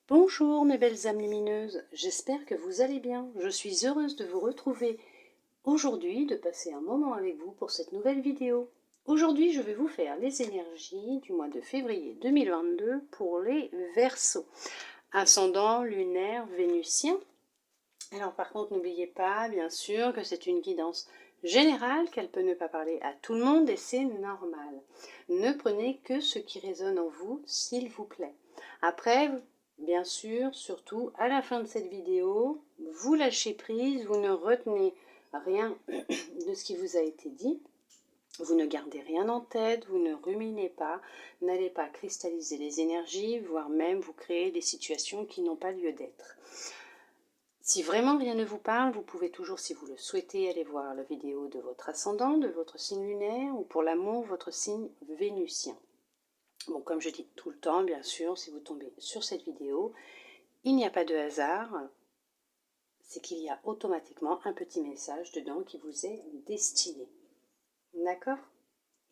Bonjour mes belles âmes lumineuses, j'espère que vous allez bien. Je suis heureuse de vous retrouver aujourd'hui, de passer un moment avec vous pour cette nouvelle vidéo. Aujourd'hui, je vais vous faire les énergies du mois de février 2022 pour les Verseaux. Ascendant lunaire vénusien. Alors par contre, n'oubliez pas, bien sûr, que c'est une guidance générale, qu'elle peut ne pas parler à tout le monde et c'est normal. Ne prenez que ce qui résonne en vous, s'il vous plaît. Après, bien sûr, surtout à la fin de cette vidéo, vous lâchez prise, vous ne retenez rien de ce qui vous a été dit. Vous ne gardez rien en tête, vous ne ruminez pas, n'allez pas cristalliser les énergies, voire même vous créer des situations qui n'ont pas lieu d'être. Si vraiment rien ne vous parle, vous pouvez toujours, si vous le souhaitez, aller voir la vidéo de votre ascendant, de votre signe lunaire, ou pour l'amour, votre signe vénusien. Bon, comme je dis tout le temps, bien sûr, si vous tombez sur cette vidéo, il n'y a pas de hasard, c'est qu'il y a automatiquement un petit message dedans qui vous est destiné. D'accord?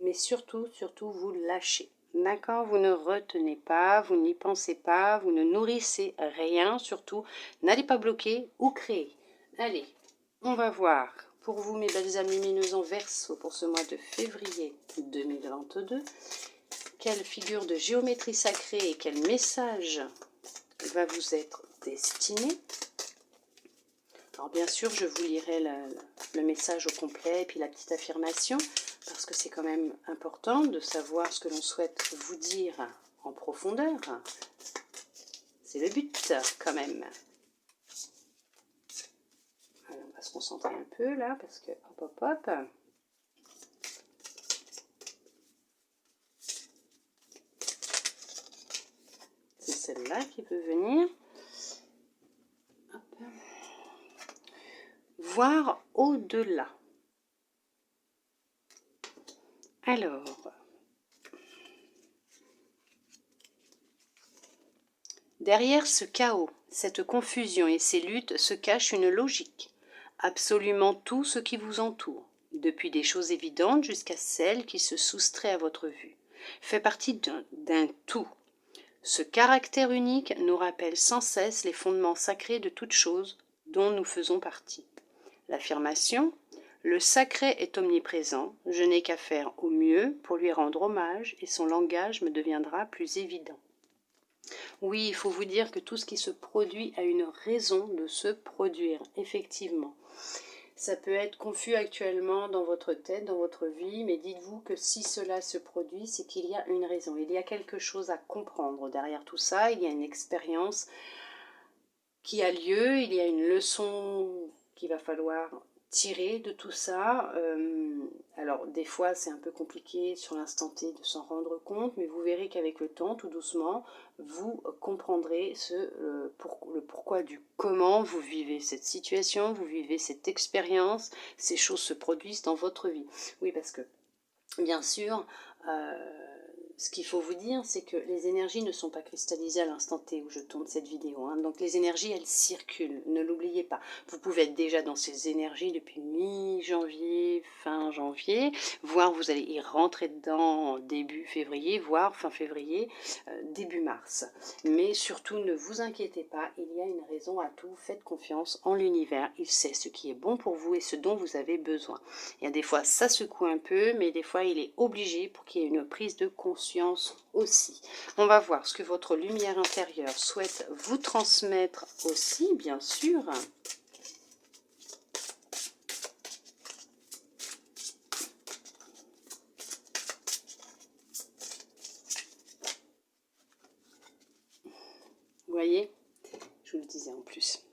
Mais surtout, vous lâchez. D'accord? Vous ne retenez pas, vous n'y pensez pas, vous ne nourrissez rien, surtout, n'allez pas bloquer ou créer. Allez, on va voir pour vous, mes belles âmes lumineuses en Verseau, pour ce mois de février 2022, quelle figure de géométrie sacrée et quel message va vous être destiné. Alors bien sûr, je vous lirai le message au complet et puis la petite affirmation, parce que c'est quand même important de savoir ce que l'on souhaite vous dire en profondeur. C'est le but quand même. Alors, on va se concentrer un peu là, parce que hop. C'est celle-là qui peut venir. Hop. Voir au-delà. Alors, derrière ce chaos, cette confusion et ces luttes se cache une logique. Absolument tout ce qui vous entoure, depuis des choses évidentes jusqu'à celles qui se soustraient à votre vue, fait partie d'un tout. Ce caractère unique nous rappelle sans cesse les fondements sacrés de toute chose dont nous faisons partie. L'affirmation « Le sacré est omniprésent, je n'ai qu'à faire au mieux pour lui rendre hommage et son langage me deviendra plus évident. » Oui, il faut vous dire que tout ce qui se produit a une raison de se produire, effectivement. Ça peut être confus actuellement dans votre tête, dans votre vie, mais dites-vous que si cela se produit, c'est qu'il y a une raison. Il y a quelque chose à comprendre derrière tout ça, il y a une expérience qui a lieu, il y a une leçon qu'il va falloir tirer de tout ça. Alors des fois c'est un peu compliqué sur l'instant T de s'en rendre compte, mais vous verrez qu'avec le temps, tout doucement, vous comprendrez le pourquoi du comment vous vivez cette situation, vous vivez cette expérience, ces choses se produisent dans votre vie. Oui, parce que bien sûr, ce qu'il faut vous dire, c'est que les énergies ne sont pas cristallisées à l'instant T où je tourne cette vidéo. Hein. Donc les énergies, elles circulent, ne l'oubliez pas. Vous pouvez être déjà dans ces énergies depuis mi-janvier, fin janvier, voire vous allez y rentrer dedans début février, voire fin février, début mars. Mais surtout, ne vous inquiétez pas, il y a une raison à tout. Faites confiance en l'univers, il sait ce qui est bon pour vous et ce dont vous avez besoin. Il y a des fois, ça secoue un peu, mais des fois, il est obligé pour qu'il y ait une prise de conscience aussi. On va voir ce que votre lumière intérieure souhaite vous transmettre aussi, bien sûr. Vous voyez, je vous le disais en plus.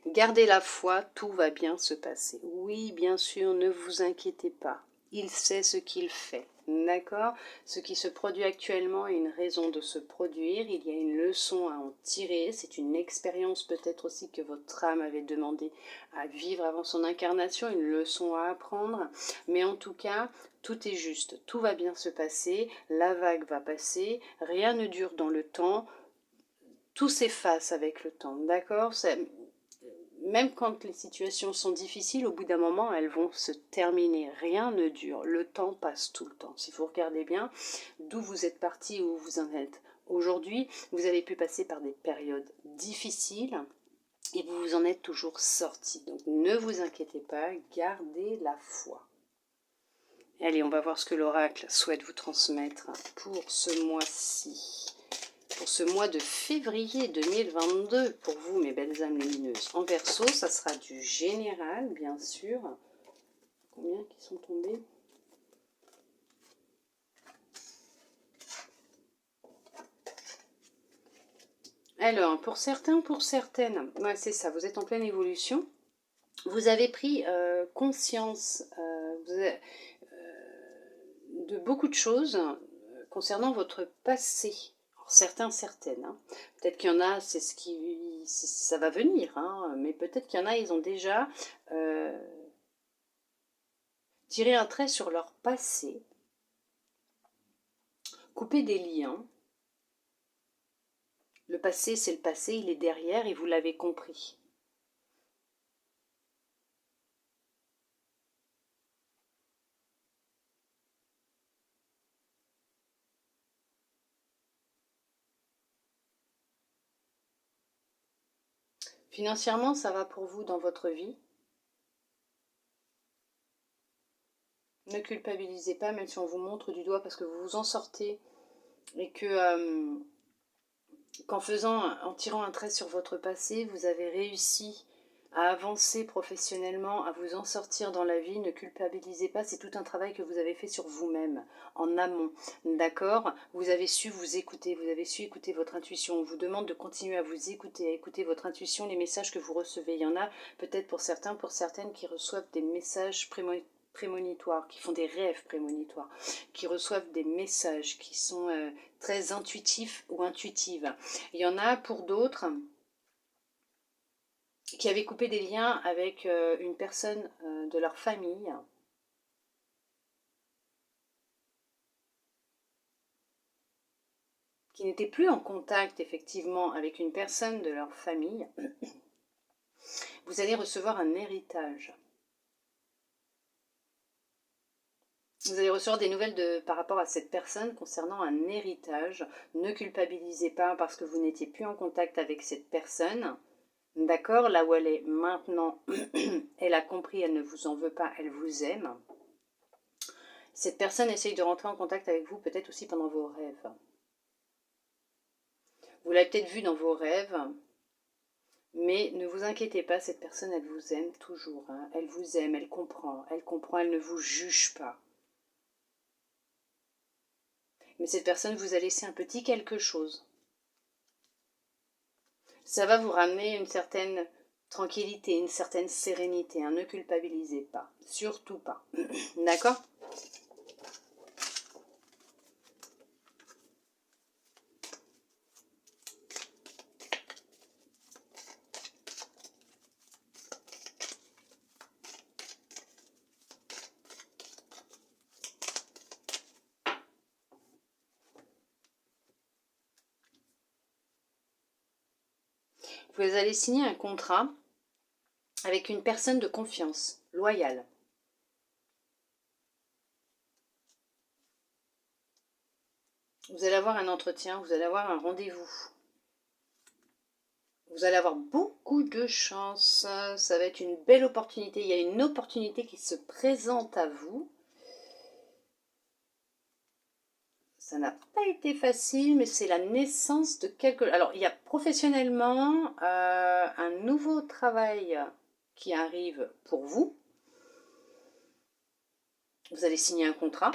Gardez la foi, tout va bien se passer. Oui, bien sûr, ne vous inquiétez pas. Il sait ce qu'il fait. D'accord? Ce qui se produit actuellement a une raison de se produire. Il y a une leçon à en tirer. C'est une expérience peut-être aussi que votre âme avait demandé à vivre avant son incarnation. Une leçon à apprendre. Mais en tout cas, tout est juste. Tout va bien se passer. La vague va passer. Rien ne dure dans le temps. Tout s'efface avec le temps. D'accord? Même quand les situations sont difficiles, au bout d'un moment, elles vont se terminer. Rien ne dure. Le temps passe tout le temps. Si vous regardez bien, d'où vous êtes parti, où vous en êtes aujourd'hui, vous avez pu passer par des périodes difficiles et vous vous en êtes toujours sorti. Donc ne vous inquiétez pas, gardez la foi. Allez, on va voir ce que l'oracle souhaite vous transmettre pour ce mois-ci. Pour ce mois de février 2022, pour vous, mes belles âmes lumineuses. En Verseau, ça sera du général, bien sûr. Combien qui sont tombés? Alors, pour certains, pour certaines, ouais, c'est ça, vous êtes en pleine évolution. Vous avez pris conscience de beaucoup de choses concernant votre passé. Alors, certains, certaines. Hein. Peut-être qu'il y en a, c'est ce qui, ça va venir, hein, mais peut-être qu'il y en a, ils ont déjà tiré un trait sur leur passé, coupé des liens. Le passé, c'est le passé, il est derrière et vous l'avez compris. Financièrement, ça va pour vous dans votre vie. Ne culpabilisez pas, même si on vous montre du doigt parce que vous vous en sortez et que en tirant un trait sur votre passé, vous avez réussi à avancer professionnellement, à vous en sortir dans la vie. Ne culpabilisez pas, c'est tout un travail que vous avez fait sur vous-même, en amont, d'accord? Vous avez su vous écouter, vous avez su écouter votre intuition. On vous demande de continuer à vous écouter, à écouter votre intuition, les messages que vous recevez. Il y en a peut-être pour certains, pour certaines qui reçoivent des messages prémonitoires, qui font des rêves prémonitoires, qui reçoivent des messages qui sont très intuitifs ou intuitives. Il y en a pour d'autres qui avaient coupé des liens avec une personne de leur famille. Qui n'étaient plus en contact effectivement avec une personne de leur famille. Vous allez recevoir un héritage. Vous allez recevoir des nouvelles par rapport à cette personne concernant un héritage. Ne culpabilisez pas parce que vous n'étiez plus en contact avec cette personne. D'accord, là où elle est maintenant, elle a compris, elle ne vous en veut pas, elle vous aime. Cette personne essaye de rentrer en contact avec vous peut-être aussi pendant vos rêves. Vous l'avez peut-être vue dans vos rêves, mais ne vous inquiétez pas, cette personne, elle vous aime toujours. Hein. Elle vous aime, elle comprend, elle ne vous juge pas. Mais cette personne vous a laissé un petit quelque chose. Ça va vous ramener une certaine tranquillité, une certaine sérénité. Hein. Ne culpabilisez pas, surtout pas. D'accord ? Vous allez signer un contrat avec une personne de confiance, loyale. Vous allez avoir un entretien, vous allez avoir un rendez-vous. Vous allez avoir beaucoup de chance, ça va être une belle opportunité. Il y a une opportunité qui se présente à vous. Ça n'a pas été facile, mais c'est la naissance de quelque... Alors, il y a professionnellement un nouveau travail qui arrive pour vous. Vous allez signer un contrat.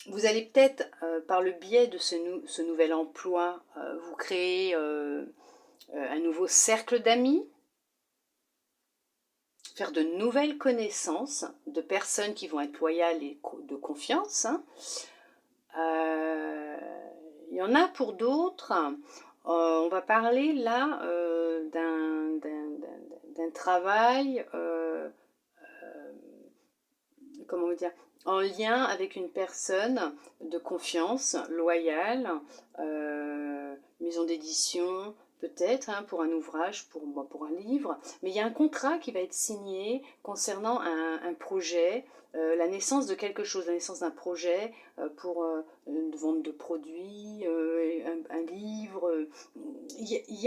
Vous allez peut-être, par le biais de ce nouvel emploi, vous créer un nouveau cercle d'amis, faire de nouvelles connaissances de personnes qui vont être loyales et de confiance. Hein. Il y en a pour d'autres. On va parler là d'un travail, comment dire, en lien avec une personne de confiance, loyale, maison d'édition, peut-être, hein, pour un ouvrage, pour un livre, mais il y a un contrat qui va être signé concernant un projet, la naissance de quelque chose, la naissance d'un projet pour une vente de produits, un livre. Il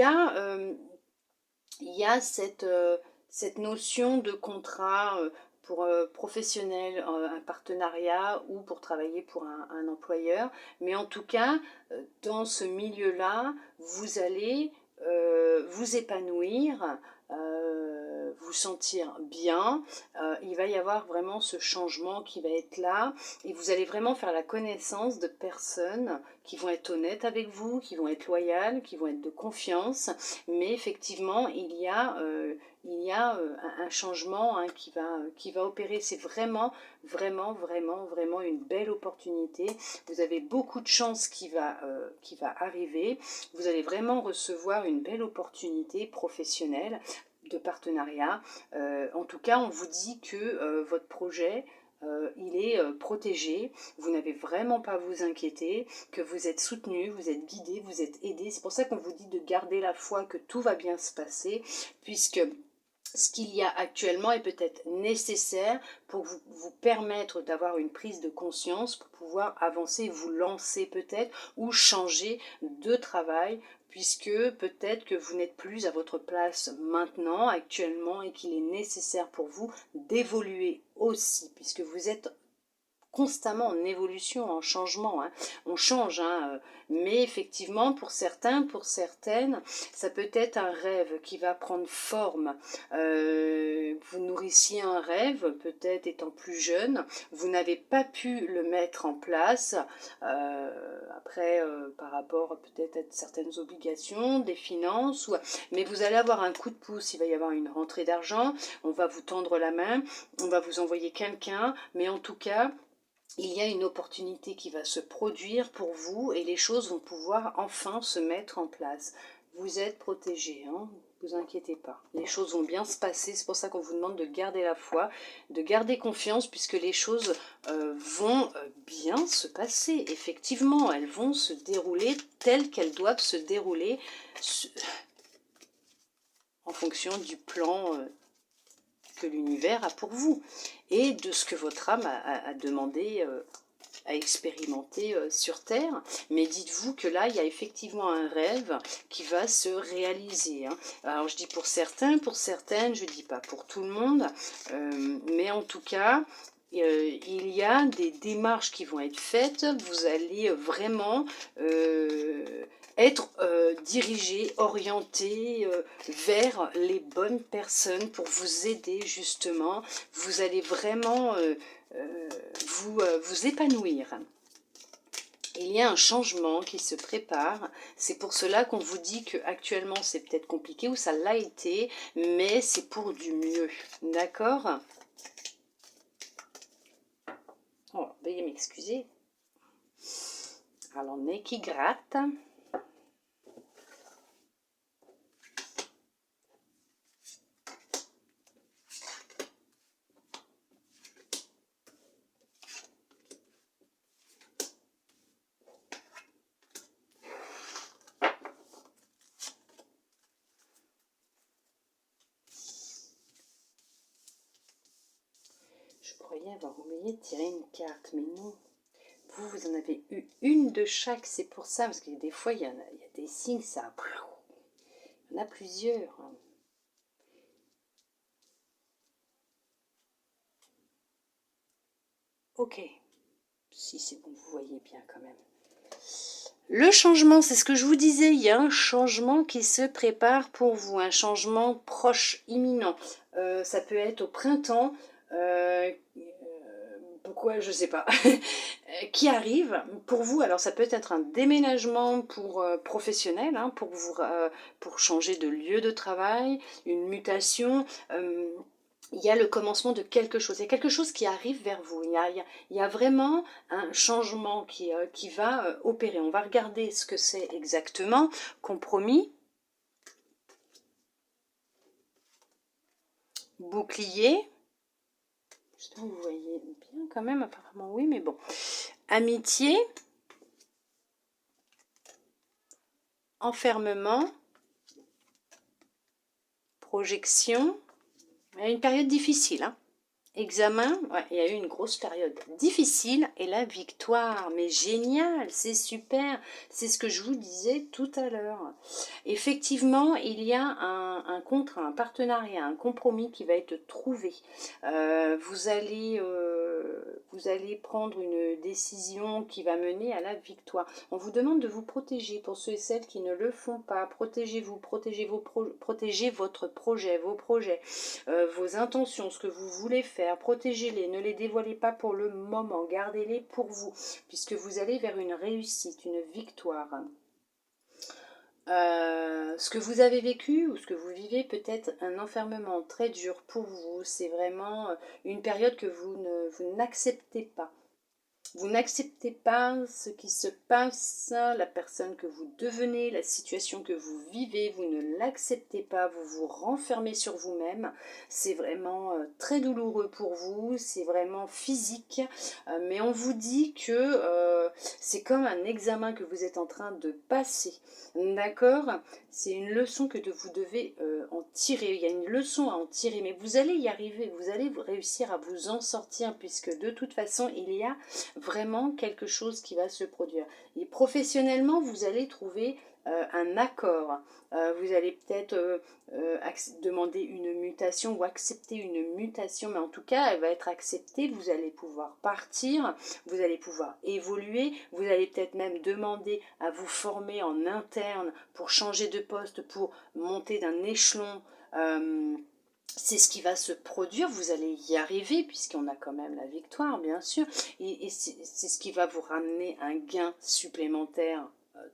y a cette notion de contrat pour professionnel, un partenariat ou pour travailler pour un employeur. Mais en tout cas, dans ce milieu-là, vous allez vous épanouir, vous sentir bien. Il va y avoir vraiment ce changement qui va être là et vous allez vraiment faire la connaissance de personnes qui vont être honnêtes avec vous, qui vont être loyales, qui vont être de confiance. Mais effectivement, un changement hein, qui va opérer. C'est vraiment, vraiment, vraiment, vraiment une belle opportunité. Vous avez beaucoup de chance qui va arriver. Vous allez vraiment recevoir une belle opportunité professionnelle de partenariat. En tout cas, on vous dit que votre projet, il est protégé, vous n'avez vraiment pas à vous inquiéter, que vous êtes soutenu, vous êtes guidé, vous êtes aidé. C'est pour ça qu'on vous dit de garder la foi, que tout va bien se passer, puisque ce qu'il y a actuellement est peut-être nécessaire pour vous permettre d'avoir une prise de conscience, pour pouvoir avancer, vous lancer peut-être, ou changer de travail, puisque peut-être que vous n'êtes plus à votre place maintenant, actuellement, et qu'il est nécessaire pour vous d'évoluer aussi, puisque vous êtes constamment en évolution, en changement. Hein. On change, hein, mais effectivement, pour certains, pour certaines, ça peut être un rêve qui va prendre forme. Vous nourrissiez un rêve, peut-être étant plus jeune, vous n'avez pas pu le mettre en place, après, par rapport peut-être à certaines obligations, des finances, mais vous allez avoir un coup de pouce, il va y avoir une rentrée d'argent, on va vous tendre la main, on va vous envoyer quelqu'un, mais en tout cas, il y a une opportunité qui va se produire pour vous et les choses vont pouvoir enfin se mettre en place. Vous êtes protégés, hein, ne vous inquiétez pas. Les choses vont bien se passer, c'est pour ça qu'on vous demande de garder la foi, de garder confiance puisque les choses vont bien se passer. Effectivement, elles vont se dérouler telles qu'elles doivent se dérouler en fonction du plan que l'univers a pour vous et de ce que votre âme a demandé à expérimenter sur Terre. Mais dites-vous que là, il y a effectivement un rêve qui va se réaliser. Hein. Alors, je dis pour certains, pour certaines, je ne dis pas pour tout le monde, mais en tout cas, il y a des démarches qui vont être faites. Vous allez vraiment être dirigé, orienté vers les bonnes personnes pour vous aider justement. Vous allez vraiment vous épanouir. Il y a un changement qui se prépare. C'est pour cela qu'on vous dit que actuellement c'est peut-être compliqué ou ça l'a été, mais c'est pour du mieux. D'accord ? Oh, veuillez m'excuser. Alors, nez qui gratte. Je croyais avoir oublié de tirer une carte, mais non. Vous en avez eu une de chaque, c'est pour ça, parce que des fois, il y a des signes, ça... Il y en a plusieurs. Ok. Si c'est bon, vous voyez bien quand même. Le changement, c'est ce que je vous disais, il y a un changement qui se prépare pour vous, un changement proche, imminent. Ça peut être au printemps, pourquoi, je sais pas, qui arrive pour vous. Alors ça peut être un déménagement pour professionnel, hein, pour changer de lieu de travail, une mutation. Il y a le commencement de quelque chose. Il y a quelque chose qui arrive vers vous. Il y a vraiment un changement qui va opérer. On va regarder ce que c'est exactement. Compromis. Bouclier. J'espère que vous voyez bien quand même. Apparemment oui, mais bon. Amitié. Enfermement. projection. Il y a une période difficile, hein. Examen, ouais, il y a eu une grosse période difficile et la victoire, mais génial, c'est super, c'est ce que je vous disais tout à l'heure. Effectivement, il y a un contrat, un partenariat, un compromis qui va être trouvé. Vous allez prendre une décision qui va mener à la victoire. On vous demande de vous protéger pour ceux et celles qui ne le font pas. Protégez-vous, protégez votre projet, vos projets, vos intentions, ce que vous voulez faire. Protégez-les, ne les dévoilez pas pour le moment, gardez-les pour vous, puisque vous allez vers une réussite, une victoire. Ce que vous avez vécu ou ce que vous vivez peut être un enfermement très dur pour vous. C'est vraiment une période que vous n'acceptez pas. Vous n'acceptez pas ce qui se passe, la personne que vous devenez, la situation que vous vivez, vous ne l'acceptez pas, vous vous renfermez sur vous-même. C'est vraiment très douloureux pour vous, c'est vraiment physique, mais on vous dit que c'est comme un examen que vous êtes en train de passer. D'accord? C'est une leçon que vous devez en tirer. Il y a une leçon à en tirer, mais vous allez y arriver, vous allez réussir à vous en sortir, puisque de toute façon, il y a vraiment quelque chose qui va se produire. Et professionnellement, vous allez trouver un accord. Vous allez peut-être demander une mutation ou accepter une mutation, mais en tout cas, elle va être acceptée. Vous allez pouvoir partir, vous allez pouvoir évoluer, vous allez peut-être même demander à vous former en interne pour changer de poste, pour monter d'un échelon. C'est ce qui va se produire, vous allez y arriver puisqu'on a quand même la victoire bien sûr, et c'est ce qui va vous ramener un gain supplémentaire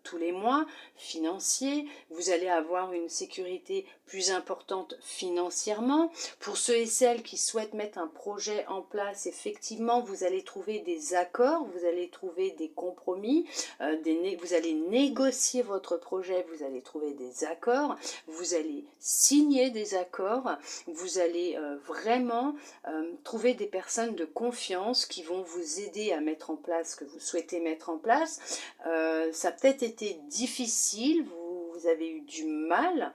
tous les mois, financier. Vous allez avoir une sécurité plus importante financièrement. Pour ceux et celles qui souhaitent mettre un projet en place, effectivement, vous allez trouver des accords, vous allez trouver des compromis, vous allez négocier votre projet, vous allez trouver des accords, vous allez signer des accords, vous allez vraiment trouver des personnes de confiance qui vont vous aider à mettre en place ce que vous souhaitez mettre en place. Ça a peut-être été difficile, vous avez eu du mal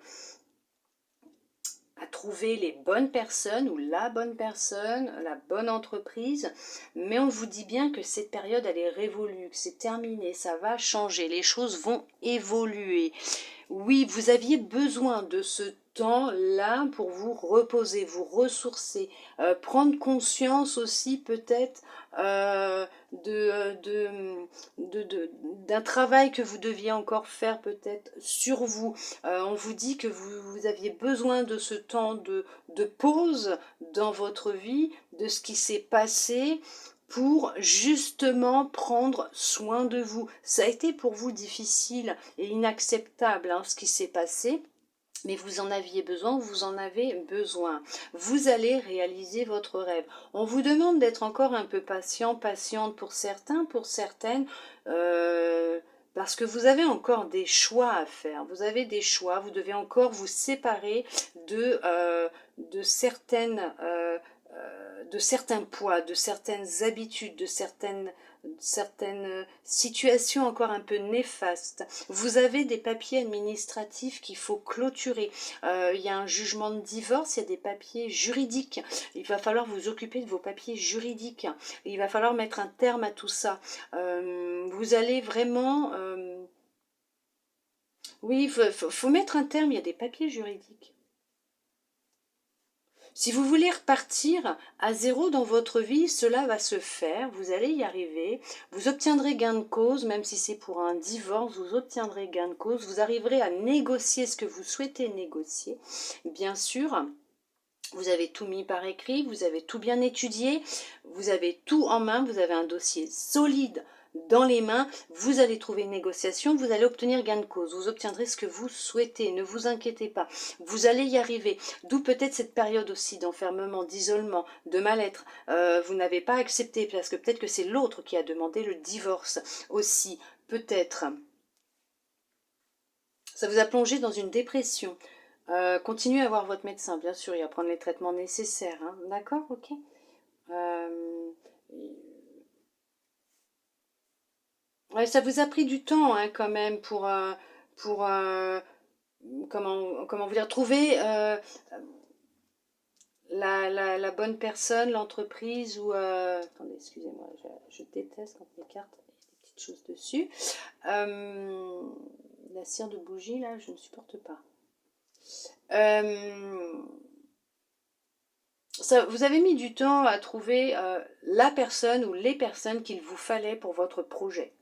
à trouver les bonnes personnes ou la bonne personne, la bonne entreprise, mais on vous dit bien que cette période elle est révolue, que c'est terminé, ça va changer, les choses vont évoluer. Oui, vous aviez besoin de ce temps-là pour vous reposer, vous ressourcer, prendre conscience aussi peut-être d'un travail que vous deviez encore faire peut-être sur vous. On vous dit que vous aviez besoin de ce temps de pause dans votre vie, de ce qui s'est passé, pour justement prendre soin de vous. Ça a été pour vous difficile et inacceptable hein, ce qui s'est passé, mais vous en aviez besoin, vous en avez besoin. Vous allez réaliser votre rêve. On vous demande d'être encore un peu patient, patiente pour certains, pour certaines, parce que vous avez encore des choix à faire. Vous avez des choix, vous devez encore vous séparer de certaines... de certains poids, de certaines habitudes, de certaines situations encore un peu néfastes. Vous avez des papiers administratifs qu'il faut clôturer. Il y a un jugement de divorce, il y a des papiers juridiques. Il va falloir vous occuper de vos papiers juridiques. Il va falloir mettre un terme à tout ça. Vous allez vraiment... oui, faut mettre un terme, il y a des papiers juridiques. Si vous voulez repartir à zéro dans votre vie, cela va se faire, vous allez y arriver, vous obtiendrez gain de cause, même si c'est pour un divorce, vous obtiendrez gain de cause, vous arriverez à négocier ce que vous souhaitez négocier. Bien sûr, vous avez tout mis par écrit, vous avez tout bien étudié, vous avez tout en main, vous avez un dossier solide dans les mains, vous allez trouver une négociation, vous allez obtenir gain de cause, vous obtiendrez ce que vous souhaitez, ne vous inquiétez pas, vous allez y arriver, d'où peut-être cette période aussi d'enfermement, d'isolement, de mal-être, vous n'avez pas accepté, parce que peut-être que c'est l'autre qui a demandé le divorce aussi, peut-être. Ça vous a plongé dans une dépression. Continuez à voir votre médecin, bien sûr, et à prendre les traitements nécessaires, hein. D'accord, ok. Ouais, ça vous a pris du temps hein, quand même pour comment vous dire, trouver la bonne personne, l'entreprise ou... attendez, excusez-moi, je déteste quand mes cartes, il y a des petites choses dessus. La cire de bougie, là, je ne supporte pas. Vous avez mis du temps à trouver la personne ou les personnes qu'il vous fallait pour votre projet.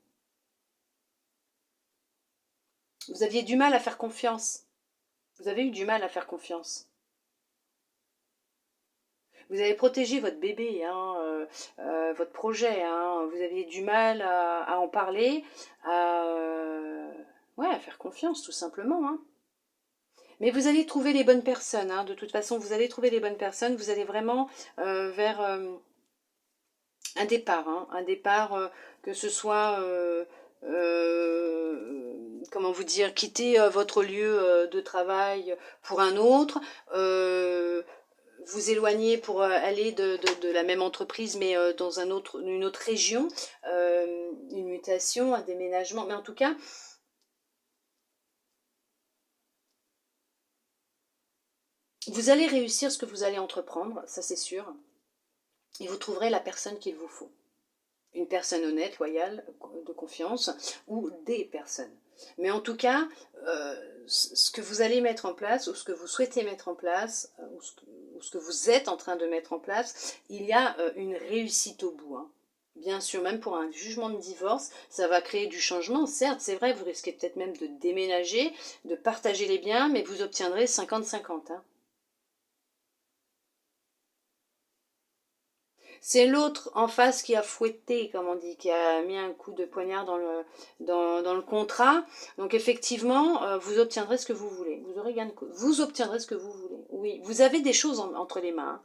Vous aviez du mal à faire confiance. Vous avez eu du mal à faire confiance. Vous avez protégé votre bébé, hein, votre projet. Hein, vous aviez du mal à en parler, ouais, à faire confiance tout simplement. Hein. Mais vous allez trouver les bonnes personnes. Hein, de toute façon, vous allez trouver les bonnes personnes. Vous allez vraiment vers un départ. Hein, un départ, que ce soit... comment vous dire, quitter votre lieu de travail pour un autre, vous éloigner pour aller de la même entreprise mais dans une autre région, une mutation, un déménagement, mais en tout cas, vous allez réussir ce que vous allez entreprendre, ça c'est sûr, et vous trouverez la personne qu'il vous faut. Une personne honnête, loyale, de confiance, ou des personnes. Mais en tout cas, ce que vous allez mettre en place, ou ce que vous souhaitez mettre en place, ou ce que vous êtes en train de mettre en place, il y a une réussite au bout. Hein. Bien sûr, même pour un jugement de divorce, ça va créer du changement. Certes, c'est vrai, vous risquez peut-être même de déménager, de partager les biens, mais vous obtiendrez 50-50. Hein. C'est l'autre en face qui a fouetté, comme on dit, qui a mis un coup de poignard dans le contrat. Donc effectivement, vous obtiendrez ce que vous voulez. Vous aurez gain de cause. Vous obtiendrez ce que vous voulez. Oui, vous avez des choses entre les mains. Hein.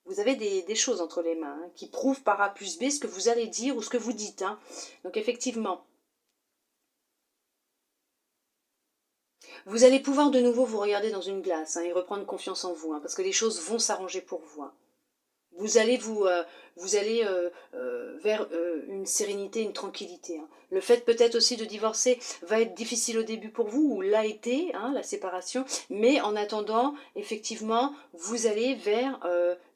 Vous avez des choses entre les mains hein, qui prouvent par A plus B ce que vous allez dire ou ce que vous dites. Hein. Donc effectivement, vous allez pouvoir de nouveau vous regarder dans une glace hein, et reprendre confiance en vous, hein, parce que les choses vont s'arranger pour vous. Hein. Vous allez vers une sérénité, une tranquillité. Hein. Le fait peut-être aussi de divorcer va être difficile au début pour vous, ou l'a été, hein, la séparation, mais en attendant, effectivement, vous allez vers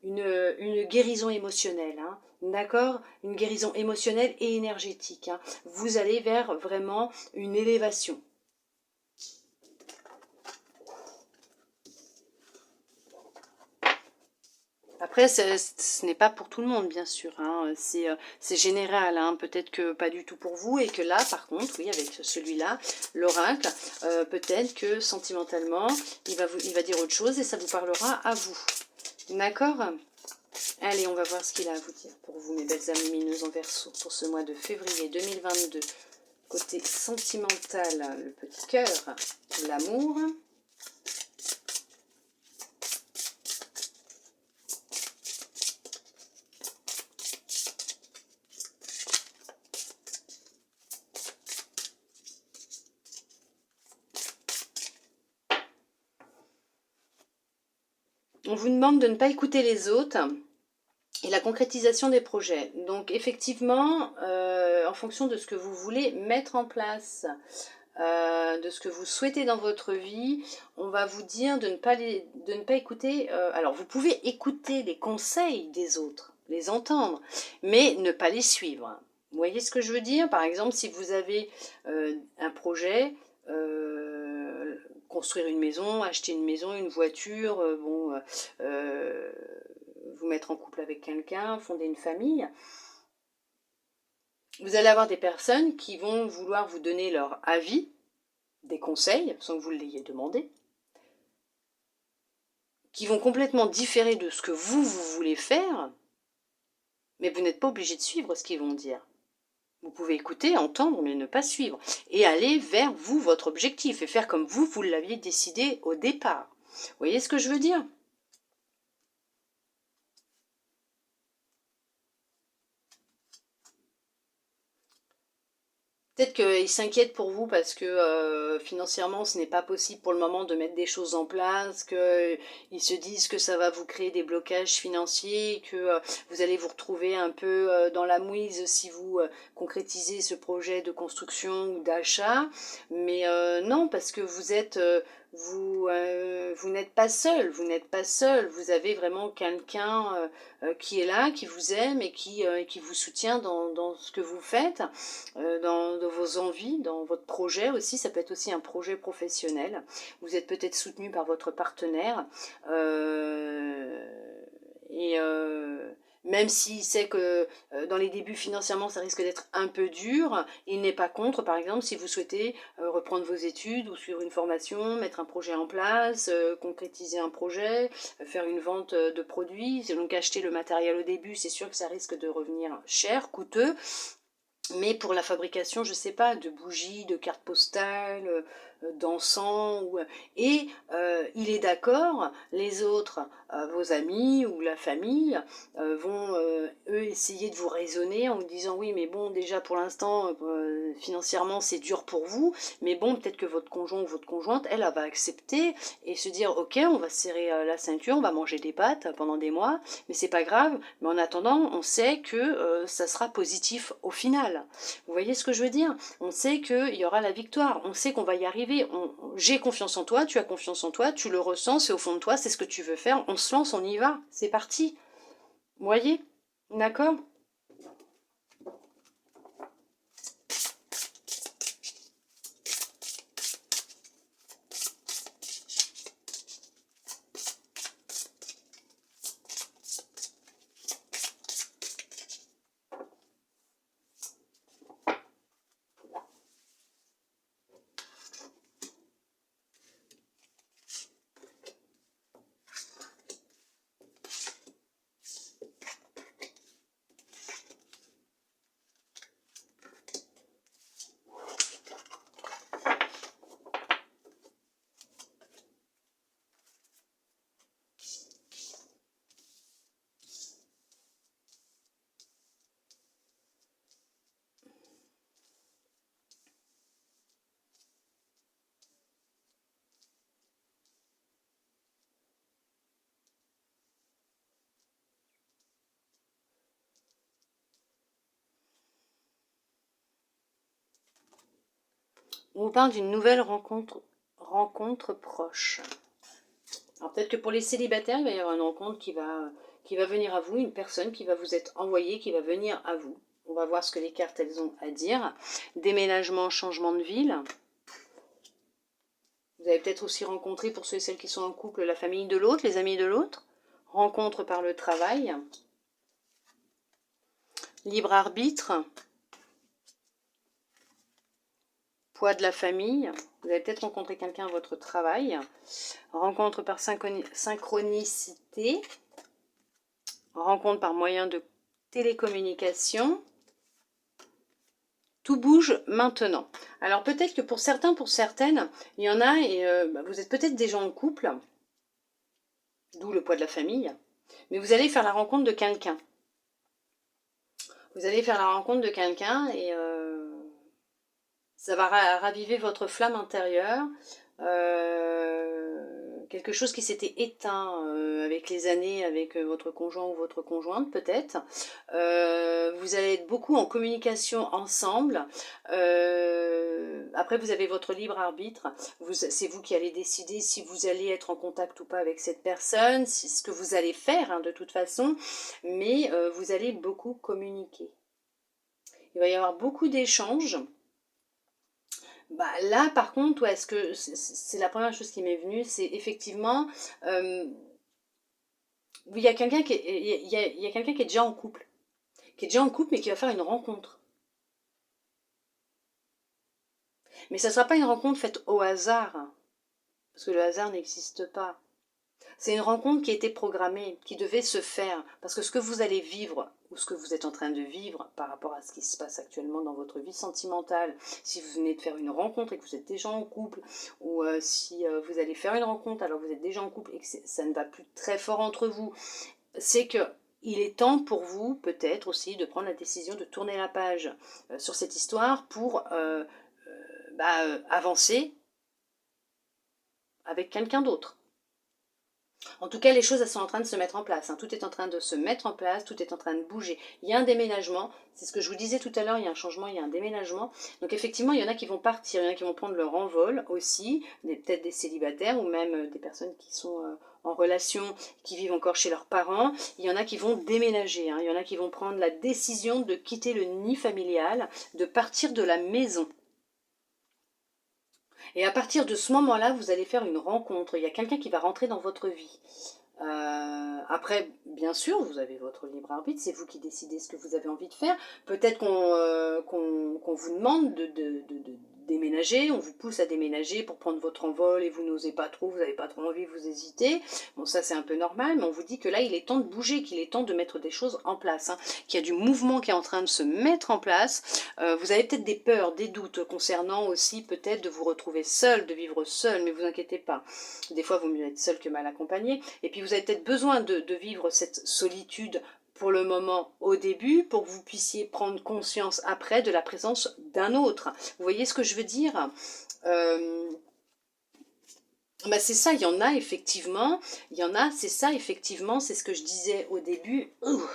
une guérison émotionnelle. Hein. D'accord. Une guérison émotionnelle et énergétique. Hein. Vous allez vers vraiment une élévation. Après, ce n'est pas pour tout le monde, bien sûr. Hein. C'est général. Hein. Peut-être que pas du tout pour vous. Et que là, par contre, oui, avec celui-là, l'oracle, peut-être que sentimentalement, il va dire autre chose et ça vous parlera à vous. D'accord? Allez, on va voir ce qu'il a à vous dire pour vous, mes belles âmes lumineuses en Verseau, pour ce mois de février 2022. Côté sentimental, le petit cœur, l'amour. On vous demande de ne pas écouter les autres et la concrétisation des projets. Donc effectivement, en fonction de ce que vous voulez mettre en place, de ce que vous souhaitez dans votre vie, on va vous dire de ne pas écouter... alors vous pouvez écouter les conseils des autres, les entendre, mais ne pas les suivre. Vous voyez ce que je veux dire? Par exemple, si vous avez un projet... construire une maison, acheter une maison, une voiture, vous mettre en couple avec quelqu'un, fonder une famille. Vous allez avoir des personnes qui vont vouloir vous donner leur avis, des conseils, sans que vous l'ayez demandé, qui vont complètement différer de ce que vous voulez faire, mais vous n'êtes pas obligé de suivre ce qu'ils vont dire. Vous pouvez écouter, entendre, mais ne pas suivre. Et aller vers vous, votre objectif, et faire comme vous l'aviez décidé au départ. Vous voyez ce que je veux dire ? Peut-être qu'ils s'inquiètent pour vous parce que financièrement, ce n'est pas possible pour le moment de mettre des choses en place, qu'ils se disent que ça va vous créer des blocages financiers, que vous allez vous retrouver un peu dans la mouise si vous concrétisez ce projet de construction ou d'achat. Mais non, parce que vous êtes... vous n'êtes pas seul, vous n'êtes pas seul, vous avez vraiment quelqu'un qui est là, qui vous aime et qui vous soutient dans ce que vous faites, dans vos envies, dans votre projet aussi. Ça peut être aussi un projet professionnel. Vous êtes peut-être soutenu par votre partenaire et même s'il sait que dans les débuts financièrement ça risque d'être un peu dur, il n'est pas contre, par exemple, si vous souhaitez reprendre vos études ou suivre une formation, mettre un projet en place, concrétiser un projet, faire une vente de produits. Donc acheter le matériel au début, c'est sûr que ça risque de revenir cher, coûteux. Mais pour la fabrication, je sais pas, de bougies, de cartes postales, d'encens, il est d'accord, les autres, vos amis ou la famille, vont eux essayer de vous raisonner en vous disant oui mais bon déjà pour l'instant financièrement c'est dur pour vous, mais bon peut-être que votre conjoint ou votre conjointe elle va accepter et se dire ok on va serrer la ceinture, on va manger des pâtes pendant des mois, mais c'est pas grave, mais en attendant on sait que ça sera positif au final. Vous voyez ce que je veux dire? On sait qu'il y aura la victoire, on sait qu'on va y arriver, j'ai confiance en toi, tu as confiance en toi, tu le ressens, c'est au fond de toi, c'est ce que tu veux faire, on se lance, on y va, c'est parti. Vous voyez? D'accord? On vous parle d'une nouvelle rencontre proche. Alors peut-être que pour les célibataires, il va y avoir une rencontre qui va venir à vous, une personne qui va vous être envoyée, qui va venir à vous. On va voir ce que les cartes elles ont à dire. Déménagement, changement de ville. Vous avez peut-être aussi rencontré, pour ceux et celles qui sont en couple, la famille de l'autre, les amis de l'autre. Rencontre par le travail. Libre arbitre. Poids de la famille. Vous avez peut-être rencontré quelqu'un à votre travail. Rencontre par synchronicité. Rencontre par moyen de télécommunication. Tout bouge maintenant. Alors peut-être que pour certains, pour certaines, il y en a et vous êtes peut-être déjà en couple, d'où le poids de la famille, mais vous allez faire la rencontre de quelqu'un. Vous allez faire la rencontre de quelqu'un et ça va raviver votre flamme intérieure. Quelque chose qui s'était éteint avec les années, avec votre conjoint ou votre conjointe peut-être. Vous allez être beaucoup en communication ensemble. Après, vous avez votre libre arbitre. C'est vous qui allez décider si vous allez être en contact ou pas avec cette personne, c'est ce que vous allez faire hein, de toute façon, mais vous allez beaucoup communiquer. Il va y avoir beaucoup d'échanges. Bah, là, par contre, ouais, c'est la première chose qui m'est venue, c'est effectivement, il y a quelqu'un il y a quelqu'un qui est déjà en couple, mais qui va faire une rencontre. Mais ça ne sera pas une rencontre faite au hasard, hein, parce que le hasard n'existe pas. C'est une rencontre qui a été programmée, qui devait se faire, parce que ce que vous allez vivre, ou ce que vous êtes en train de vivre par rapport à ce qui se passe actuellement dans votre vie sentimentale, si vous venez de faire une rencontre et que vous êtes déjà en couple, ou si vous allez faire une rencontre alors que vous êtes déjà en couple et que ça ne va plus très fort entre vous, c'est que il est temps pour vous peut-être aussi de prendre la décision de tourner la page sur cette histoire pour avancer avec quelqu'un d'autre. En tout cas, les choses elles sont en train de se mettre en place. Hein. Tout est en train de se mettre en place, tout est en train de bouger. Il y a un déménagement, c'est ce que je vous disais tout à l'heure, il y a un changement, il y a un déménagement. Donc effectivement, il y en a qui vont partir, il y en a qui vont prendre leur envol aussi, peut-être des célibataires ou même des personnes qui sont en relation, qui vivent encore chez leurs parents. Il y en a qui vont déménager, hein. Il y en a qui vont prendre la décision de quitter le nid familial, de partir de la maison. Et à partir de ce moment-là, vous allez faire une rencontre. Il y a quelqu'un qui va rentrer dans votre vie. Après, bien sûr, vous avez votre libre arbitre, c'est vous qui décidez ce que vous avez envie de faire. Peut-être qu'on vous demande de déménager, on vous pousse à déménager pour prendre votre envol et vous n'osez pas trop, vous n'avez pas trop envie, vous hésitez. Bon, ça c'est un peu normal, mais on vous dit que là, il est temps de bouger, qu'il est temps de mettre des choses en place, hein, qu'il y a du mouvement qui est en train de se mettre en place. Vous avez peut-être des peurs, des doutes concernant aussi peut-être de vous retrouver seul, de vivre seul, mais vous inquiétez pas. Des fois, il vaut mieux être seul que mal accompagné. Et puis, vous avez peut-être besoin de vivre cette solitude pour le moment au début, pour que vous puissiez prendre conscience après de la présence d'un autre. Vous voyez ce que je veux dire c'est ça, il y en a effectivement, il y en a, c'est ça effectivement, c'est ce que je disais au début.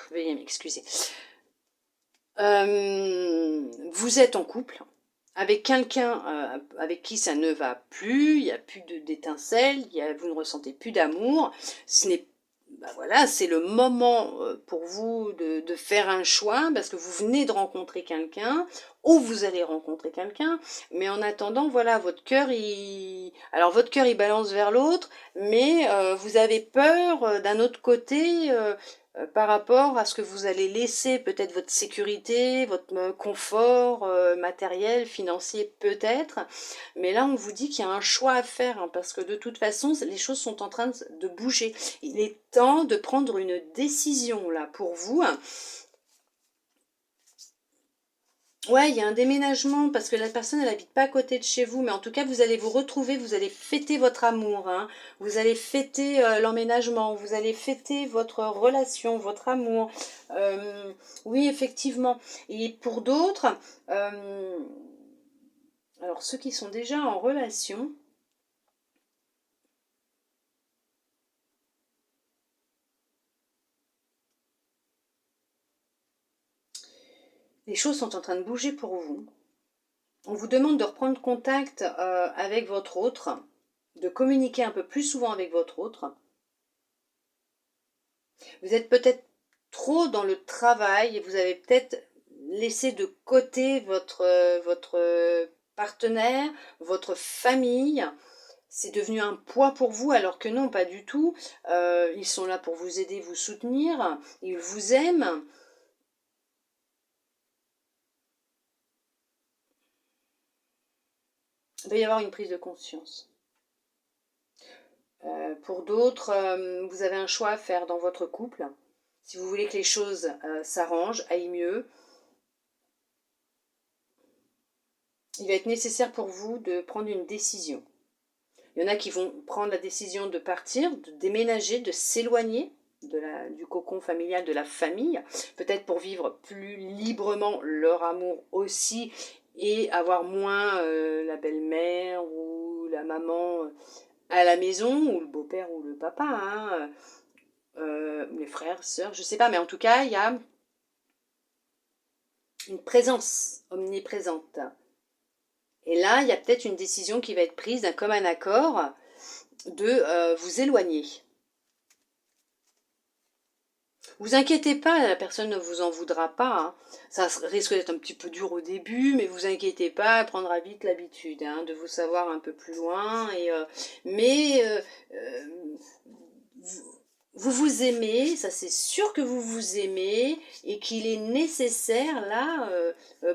Veuillez m'excuser. Vous êtes en couple avec quelqu'un avec qui ça ne va plus, il n'y a plus d'étincelles, vous ne ressentez plus d'amour, ce n'est voilà, c'est le moment pour vous de faire un choix parce que vous venez de rencontrer quelqu'un ou vous allez rencontrer quelqu'un, mais en attendant, voilà, votre cœur, alors votre cœur il balance vers l'autre, mais vous avez peur d'un autre côté par rapport à ce que vous allez laisser, peut-être votre sécurité, votre confort matériel, financier peut-être, mais là on vous dit qu'il y a un choix à faire, hein, parce que de toute façon les choses sont en train de bouger. Il est temps de prendre une décision là pour vous. Ouais, il y a un déménagement parce que la personne elle habite pas à côté de chez vous, mais en tout cas vous allez vous retrouver, vous allez fêter votre amour, hein. Vous allez fêter l'emménagement, vous allez fêter votre relation, votre amour. Oui, effectivement. Et pour d'autres, alors ceux qui sont déjà en relation, les choses sont en train de bouger pour vous. On vous demande de reprendre contact avec votre autre, de communiquer un peu plus souvent avec votre autre. Vous êtes peut-être trop dans le travail et vous avez peut-être laissé de côté votre partenaire, votre famille. C'est devenu un poids pour vous alors que non, pas du tout. Ils sont là pour vous aider, vous soutenir. Ils vous aiment. Il va y avoir une prise de conscience. Pour d'autres, vous avez un choix à faire dans votre couple. Si vous voulez que les choses s'arrangent, aillent mieux, il va être nécessaire pour vous de prendre une décision. Il y en a qui vont prendre la décision de partir, de déménager, de s'éloigner du cocon familial, de la famille, peut-être pour vivre plus librement leur amour aussi et avoir moins la belle-mère ou la maman à la maison, ou le beau-père ou le papa, hein, les frères, sœurs, je sais pas, mais en tout cas, il y a une présence omniprésente. Et là, il y a peut-être une décision qui va être prise d'un commun accord de vous éloigner. Vous inquiétez pas, la personne ne vous en voudra pas. Hein. Ça risque d'être un petit peu dur au début, mais vous inquiétez pas, elle prendra vite l'habitude de vous savoir un peu plus loin. Mais vous vous aimez, ça c'est sûr que vous vous aimez et qu'il est nécessaire là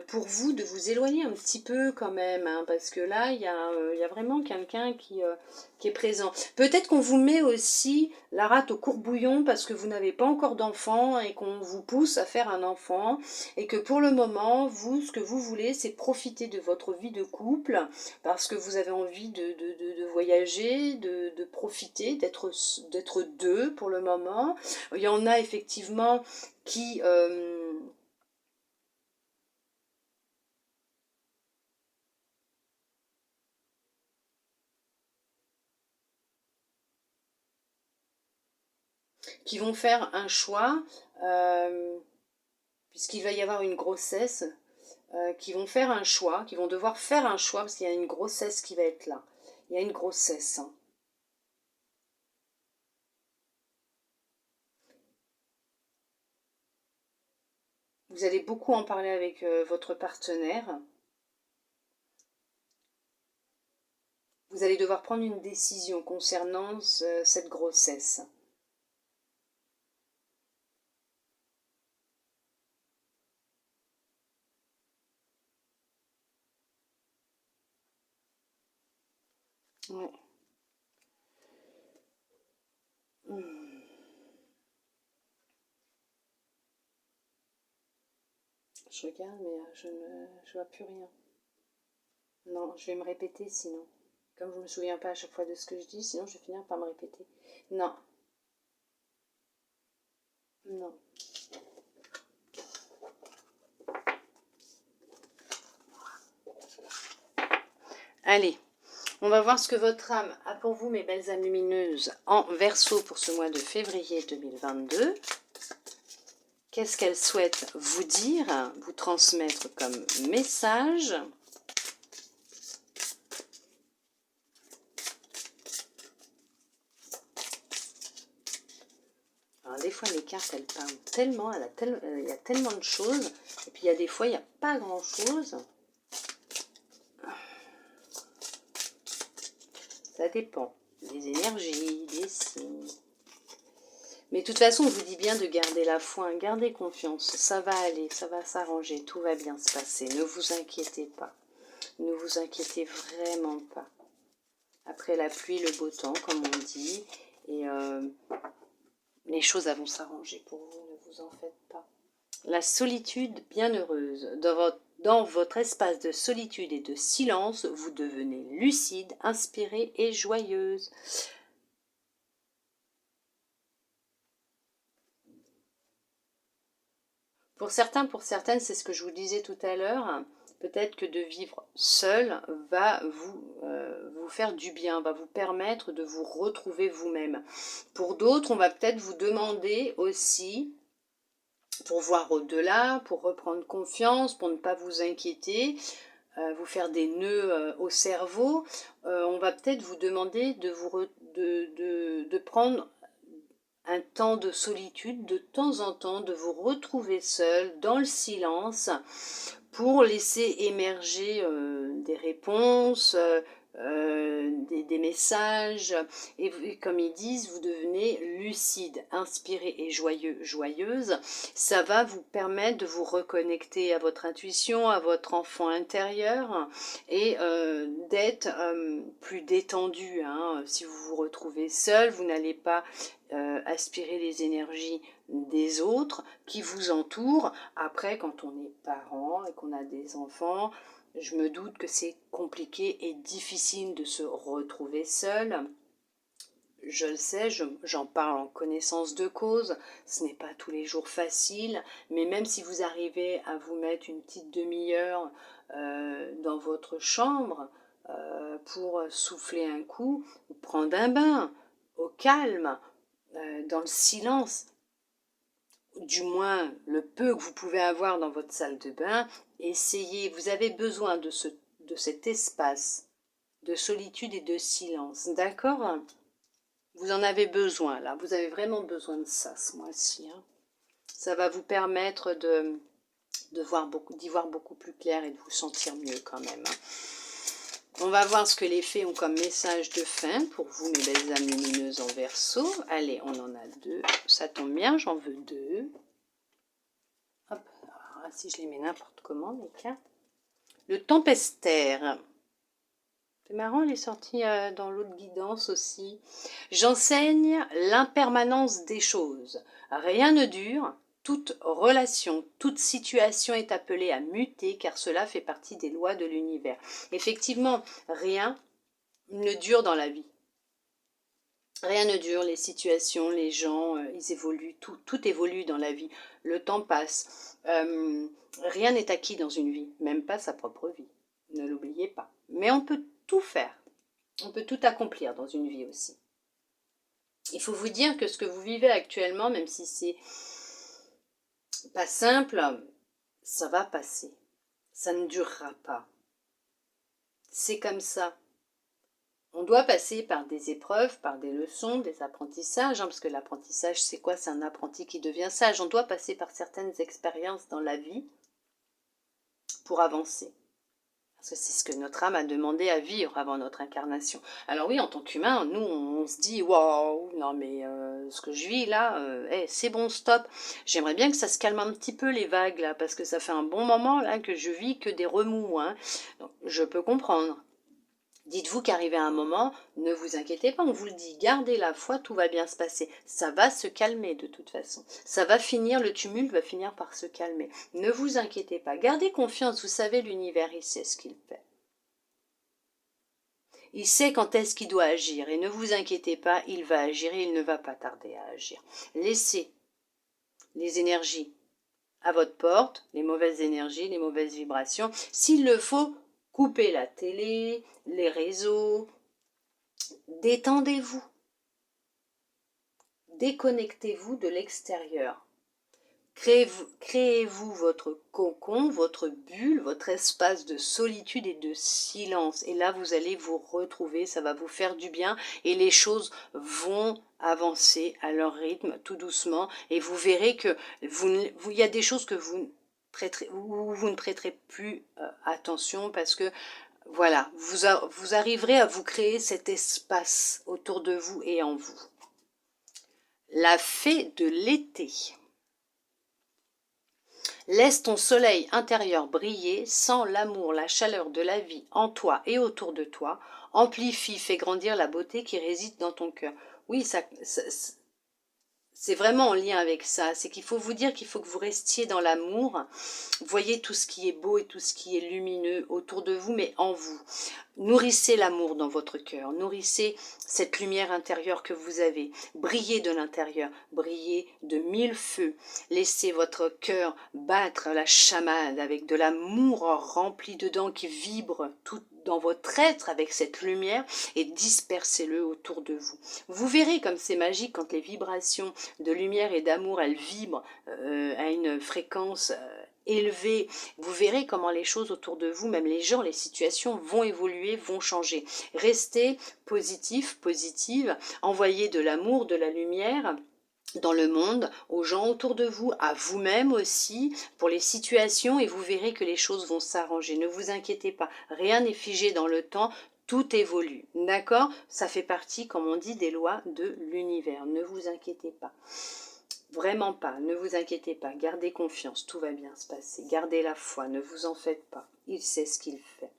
pour vous de vous éloigner un petit peu quand même, hein, parce que là il y a vraiment quelqu'un qui est présent. Peut-être qu'on vous met aussi la rate au courbouillon parce que vous n'avez pas encore d'enfant et qu'on vous pousse à faire un enfant et que pour le moment, vous, ce que vous voulez, c'est profiter de votre vie de couple parce que vous avez envie de voyager, de profiter, d'être deux pour le moment. Il y en a effectivement qui vont faire un choix, puisqu'il va y avoir une grossesse, qui vont faire un choix, qui vont devoir faire un choix, parce qu'il y a une grossesse qui va être là. Il y a une grossesse. Hein. Vous allez beaucoup en parler avec votre partenaire. Vous allez devoir prendre une décision concernant cette grossesse. Ouais. Je regarde, mais je vois plus rien. Non, je vais me répéter sinon. Comme je ne me souviens pas à chaque fois de ce que je dis, sinon je vais finir par me répéter. Non. Non. Allez, on va voir ce que votre âme a pour vous, mes belles âmes lumineuses, en Verseau pour ce mois de février 2022. Qu'est-ce qu'elle souhaite vous dire, vous transmettre comme message? Alors, des fois, les cartes, elles parlent tellement, il y a tellement de choses, et puis il y a des fois, il n'y a pas grand-chose. Ça dépend des énergies, des signes. Mais de toute façon, on vous dit bien de garder la foi, hein, gardez confiance, ça va aller, ça va s'arranger, tout va bien se passer, ne vous inquiétez pas, ne vous inquiétez vraiment pas. Après la pluie, le beau temps, comme on dit, et les choses vont s'arranger pour vous, ne vous en faites pas. La solitude bienheureuse. Dans votre espace de solitude et de silence, vous devenez lucide, inspirée et joyeuse. Pour certains, pour certaines, c'est ce que je vous disais tout à l'heure, peut-être que de vivre seul va vous faire du bien, va vous permettre de vous retrouver vous-même. Pour d'autres, on va peut-être vous demander aussi, pour voir au-delà, pour reprendre confiance, pour ne pas vous inquiéter, vous faire des nœuds au cerveau, on va peut-être vous demander de prendre un temps de solitude, de temps en temps, de vous retrouver seul, dans le silence, pour laisser émerger des réponses, des messages, et comme ils disent, vous devenez lucide, inspiré et joyeuse. Ça va vous permettre de vous reconnecter à votre intuition, à votre enfant intérieur, et d'être plus détendu. Hein. Si vous vous retrouvez seul, vous n'allez pas aspirer les énergies des autres qui vous entourent. Après, quand on est parent et qu'on a des enfants, je me doute que c'est compliqué et difficile de se retrouver seul. Je le sais, j'en parle en connaissance de cause, ce n'est pas tous les jours facile, mais même si vous arrivez à vous mettre une petite demi-heure dans votre chambre pour souffler un coup, ou prendre un bain au calme, dans le silence, du moins le peu que vous pouvez avoir dans votre salle de bain, essayez, vous avez besoin de cet espace de solitude et de silence, d'accord? Vous en avez besoin là, vous avez vraiment besoin de ça ce mois-ci. Hein. Ça va vous permettre d'y voir beaucoup plus clair et de vous sentir mieux quand même. Hein. On va voir ce que les fées ont comme message de fin pour vous, mes belles âmes lumineuses en Verseau. Allez, on en a 2. Ça tombe bien, j'en veux 2. Hop, alors, si je les mets n'importe comment, les cartes. Le Tempestaire. C'est marrant, il est sorti dans l'autre guidance aussi. J'enseigne l'impermanence des choses. Rien ne dure. Toute relation, toute situation est appelée à muter car cela fait partie des lois de l'univers. Effectivement, rien ne dure dans la vie. Rien ne dure, les situations, les gens, ils évoluent, tout évolue dans la vie. Le temps passe. Rien n'est acquis dans une vie, même pas sa propre vie. Ne l'oubliez pas. Mais on peut tout faire. On peut tout accomplir dans une vie aussi. Il faut vous dire que ce que vous vivez actuellement, même si c'est pas simple, ça va passer. Ça ne durera pas. C'est comme ça. On doit passer par des épreuves, par des leçons, des apprentissages, parce que l'apprentissage, c'est quoi? C'est un apprenti qui devient sage. On doit passer par certaines expériences dans la vie pour avancer. Parce que c'est ce que notre âme a demandé à vivre avant notre incarnation. Alors oui, en tant qu'humain, nous, on se dit, waouh, non mais ce que je vis là, c'est bon, stop. J'aimerais bien que ça se calme un petit peu les vagues là, parce que ça fait un bon moment là que je vis que des remous. Hein. Donc, je peux comprendre. Dites-vous qu'arrivé à un moment, ne vous inquiétez pas, on vous le dit, gardez la foi, tout va bien se passer. Ça va se calmer de toute façon. Ça va finir, le tumulte va finir par se calmer. Ne vous inquiétez pas, gardez confiance, vous savez, l'univers, il sait ce qu'il fait. Il sait quand est-ce qu'il doit agir et ne vous inquiétez pas, il va agir et il ne va pas tarder à agir. Laissez les énergies à votre porte, les mauvaises énergies, les mauvaises vibrations. S'il le faut, coupez la télé, les réseaux, détendez-vous. Déconnectez-vous de l'extérieur. Créez-vous votre cocon, votre bulle, votre espace de solitude et de silence. Et là, vous allez vous retrouver, ça va vous faire du bien et les choses vont avancer à leur rythme, tout doucement. Et vous verrez que il y a des choses que vous ne prêterez plus attention parce que voilà, vous arriverez à vous créer cet espace autour de vous et en vous. La fée de l'été. Laisse ton soleil intérieur briller, sens l'amour, la chaleur de la vie en toi et autour de toi, amplifie, fais grandir la beauté qui réside dans ton cœur. Oui, c'est vraiment en lien avec ça, c'est qu'il faut vous dire qu'il faut que vous restiez dans l'amour, voyez tout ce qui est beau et tout ce qui est lumineux autour de vous, mais en vous. Nourrissez l'amour dans votre cœur, nourrissez cette lumière intérieure que vous avez, brillez de l'intérieur, brillez de mille feux, laissez votre cœur battre la chamade avec de l'amour rempli dedans qui vibre tout dans votre être avec cette lumière et dispersez-le autour de vous. Vous verrez comme c'est magique quand les vibrations de lumière et d'amour, elles vibrent à une fréquence élevée. Vous verrez comment les choses autour de vous, même les gens, les situations vont évoluer, vont changer. Restez positif, positive, envoyez de l'amour, de la lumière dans le monde, aux gens autour de vous, à vous-même aussi, pour les situations, et vous verrez que les choses vont s'arranger. Ne vous inquiétez pas, rien n'est figé dans le temps, tout évolue, d'accord? Ça fait partie, comme on dit, des lois de l'univers. Ne vous inquiétez pas. Vraiment pas, ne vous inquiétez pas, gardez confiance, tout va bien se passer. Gardez la foi, ne vous en faites pas. Il sait ce qu'il fait.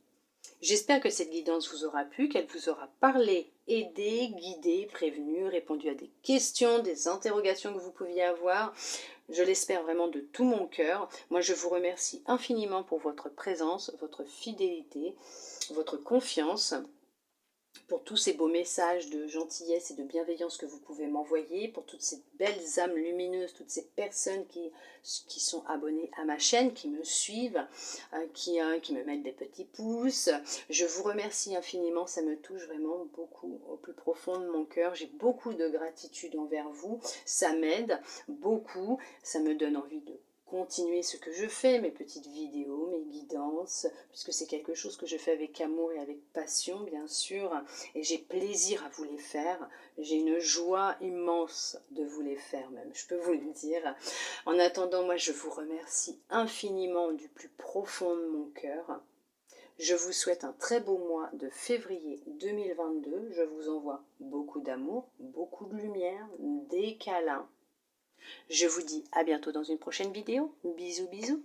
J'espère que cette guidance vous aura plu, qu'elle vous aura parlé, aidé, guidé, prévenu, répondu à des questions, des interrogations que vous pouviez avoir. Je l'espère vraiment de tout mon cœur. Moi, je vous remercie infiniment pour votre présence, votre fidélité, votre confiance, pour tous ces beaux messages de gentillesse et de bienveillance que vous pouvez m'envoyer, pour toutes ces belles âmes lumineuses, toutes ces personnes qui sont abonnées à ma chaîne, qui me suivent, qui me mettent des petits pouces. Je vous remercie infiniment, ça me touche vraiment beaucoup au plus profond de mon cœur. J'ai beaucoup de gratitude envers vous, ça m'aide beaucoup, ça me donne envie de continuer ce que je fais, mes petites vidéos, mes guidances, puisque c'est quelque chose que je fais avec amour et avec passion, bien sûr, et j'ai plaisir à vous les faire, j'ai une joie immense de vous les faire même, je peux vous le dire. En attendant, moi je vous remercie infiniment du plus profond de mon cœur. Je vous souhaite un très beau mois de février 2022, je vous envoie beaucoup d'amour, beaucoup de lumière, des câlins. Je vous dis à bientôt dans une prochaine vidéo. Bisous bisous.